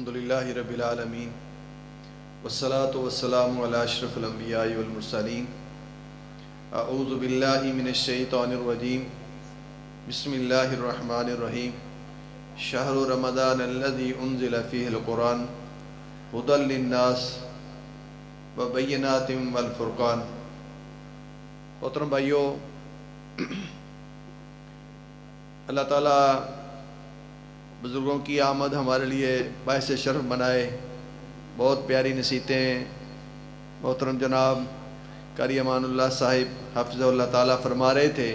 الحمدللہ رب العالمین والصلاة والسلام علی اشرف الانبیاء والمرسلین اعوذ باللہ من الشیطان الرجیم بسم اللہ الرحمن الرحیم شہر رمضان الذی انزل فیہ القرآن ھدی للناس وبینات والفرقان۔ محترم بھائیو، اللہ تعالیٰ بزرگوں کی آمد ہمارے لیے باعث شرف بنائے۔ بہت پیاری نصیحتیں محترم جناب قاری امان اللہ صاحب حفظہ اللہ تعالیٰ فرما رہے تھے۔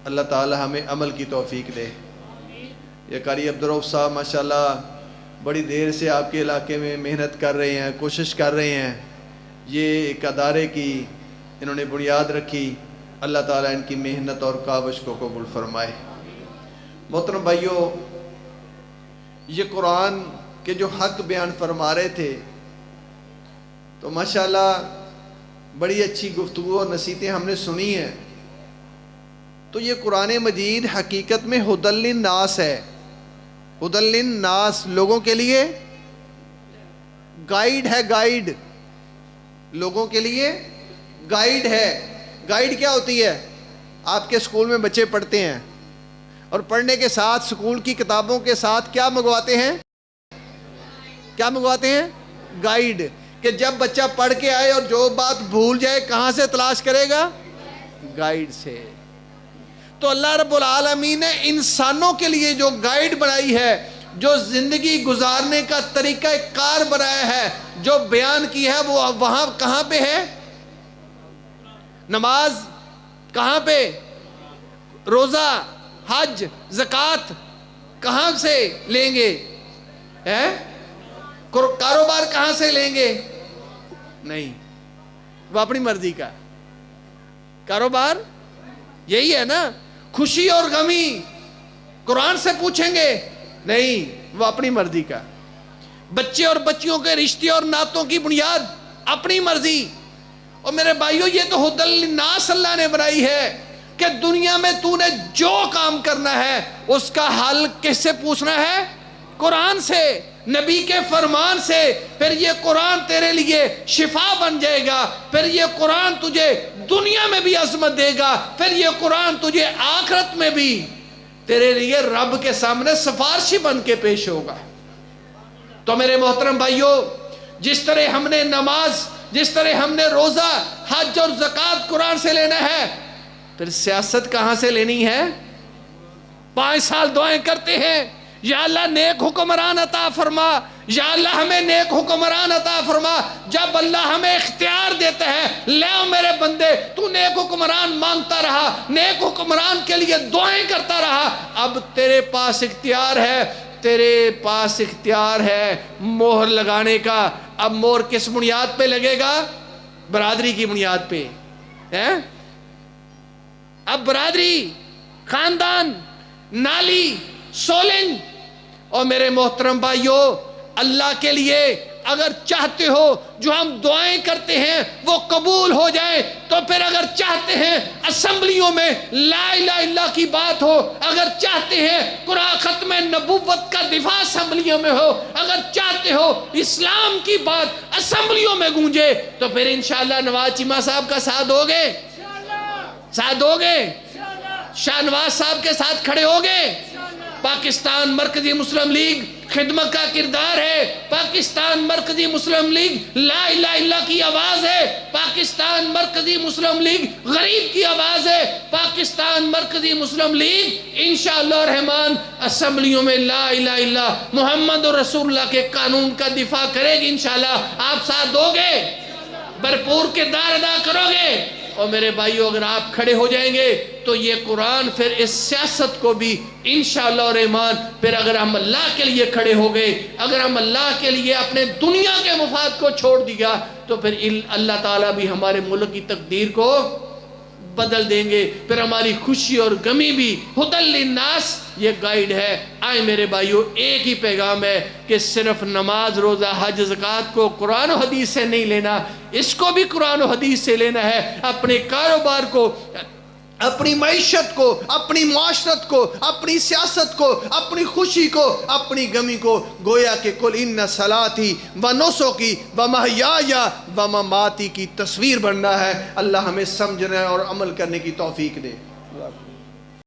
اللہ تعالیٰ ہمیں عمل کی توفیق دے۔ یہ قاری عبدالرؤف صاحب ماشاءاللہ بڑی دیر سے آپ کے علاقے میں محنت کر رہے ہیں، کوشش کر رہے ہیں۔ یہ ایک ادارے کی انہوں نے بنیاد رکھی۔ اللہ تعالیٰ ان کی محنت اور کاوش کو قبول فرمائے۔ محترم بھائیو، یہ قرآن کے جو حق بیان فرما رہے تھے تو ماشاءاللہ بڑی اچھی گفتگو اور نصیحتیں ہم نے سنی ہیں۔ تو یہ قرآن مجید حقیقت میں ھدی للناس ہے۔ ھدی للناس، لوگوں کے لیے گائیڈ ہے۔ گائیڈ لوگوں کے لیے گائیڈ ہے۔ گائیڈ کیا ہوتی ہے؟ آپ کے اسکول میں بچے پڑھتے ہیں اور پڑھنے کے ساتھ اسکول کی کتابوں کے ساتھ کیا منگواتے ہیں؟ کیا منگواتے ہیں؟ گائیڈ، کہ جب بچہ پڑھ کے آئے اور جو بات بھول جائے کہاں سے تلاش کرے گا؟ گائیڈ سے۔ تو اللہ رب العالمین نے انسانوں کے لیے جو گائیڈ بنائی ہے، جو زندگی گزارنے کا طریقہ کار بنایا ہے، جو بیان کی ہے، وہ وہاں کہاں پہ ہے؟ نماز کہاں پہ؟ روزہ، حج، زکوٰۃ کہاں سے لیں گے؟ کاروبار کہاں سے لیں گے؟ نہیں، وہ اپنی مرضی کا کاروبار یہی ہے نا۔ خوشی اور غمی قرآن سے پوچھیں گے؟ نہیں، وہ اپنی مرضی کا۔ بچے اور بچیوں کے رشتے اور ناتوں کی بنیاد اپنی مرضی۔ اور میرے بھائیو، یہ تو ھدی للناس اللہ نے بنائی ہے کہ دنیا میں تو نے جو کام کرنا ہے اس کا حل کس سے پوچھنا ہے؟ قرآن سے، نبی کے فرمان سے۔ پھر یہ قرآن تیرے لیے شفا بن جائے گا۔ پھر یہ قرآن تجھے دنیا میں بھی عظمت دے گا۔ پھر یہ قرآن تجھے آخرت میں بھی تیرے لیے رب کے سامنے سفارشی بن کے پیش ہوگا۔ تو میرے محترم بھائیو، جس طرح ہم نے نماز، جس طرح ہم نے روزہ، حج اور زکوٰۃ قرآن سے لینا ہے، پھر سیاست کہاں سے لینی ہے؟ 5 سال دعائیں کرتے ہیں، یا اللہ نیک حکمران عطا فرما، یا اللہ ہمیں نیک حکمران عطا فرما۔ جب اللہ ہمیں اختیار دیتا ہے، لے میرے بندے، تو نیک حکمران مانگتا رہا، نیک حکمران کے لیے دعائیں کرتا رہا، اب تیرے پاس اختیار ہے، تیرے پاس اختیار ہے مہر لگانے کا۔ اب مہر کس بنیاد پہ لگے گا؟ برادری کی بنیاد پہ ہے۔ اب برادری، خاندان، نالی، سولنگ۔ اور میرے محترم بھائیو، اللہ کے لیے اگر چاہتے ہو جو ہم دعائیں کرتے ہیں وہ قبول ہو جائیں، تو پھر اگر چاہتے ہیں اسمبلیوں میں لا الہ الا اللہ کی بات ہو، اگر چاہتے ہیں قرآن ختم نبوت کا دفاع اسمبلیوں میں ہو، اگر چاہتے ہو اسلام کی بات اسمبلیوں میں گونجے، تو پھر انشاءاللہ نواز چیمہ صاحب کا ساتھ ہوگے؟ ساتھ ہوگے؟ شاہ نواز صاحب کے ساتھ کھڑے ہوگے؟ پاکستان مرکزی مسلم لیگ خدمت کا کردار ہے۔ پاکستان مرکزی مسلم لیگ لا الہ الا اللہ کی آواز ہے۔ پاکستان مرکزی مسلم لیگ غریب کی آواز ہے۔ پاکستان مرکزی مسلم لیگ انشاءاللہ الرحمن اسمبلیوں میں لا الہ الا اللہ محمد رسول اللہ کے قانون کا دفاع کرے گی۔ انشاءاللہ آپ ساتھ دو گے، بھرپور کردار ادا کرو گے۔ اور میرے بھائیو، اگر آپ کھڑے ہو جائیں گے تو یہ قرآن پھر اس سیاست کو بھی انشاءاللہ الرحمن، پھر اگر ہم اللہ کے لیے کھڑے ہو گئے، اگر ہم اللہ کے لیے اپنے دنیا کے مفاد کو چھوڑ دیا، تو پھر اللہ تعالیٰ بھی ہمارے ملک کی تقدیر کو بدل دیں گے۔ پھر ہماری خوشی اور غمی بھی ھدی للناس یہ گائیڈ ہے۔ آئے میرے بھائیو، ایک ہی پیغام ہے کہ صرف نماز، روزہ، حج، زکوٰۃ کو قرآن و حدیث سے نہیں لینا، اس کو بھی قرآن و حدیث سے لینا ہے۔ اپنے کاروبار کو اپنی معیشت کو، اپنی معاشرت کو، اپنی سیاست کو، اپنی خوشی کو، اپنی غمی کو، گویا کہ قل ان صلاتی و نسکی و محیای و مماتی کی تصویر بننا ہے۔ اللہ ہمیں سمجھنے اور عمل کرنے کی توفیق دے۔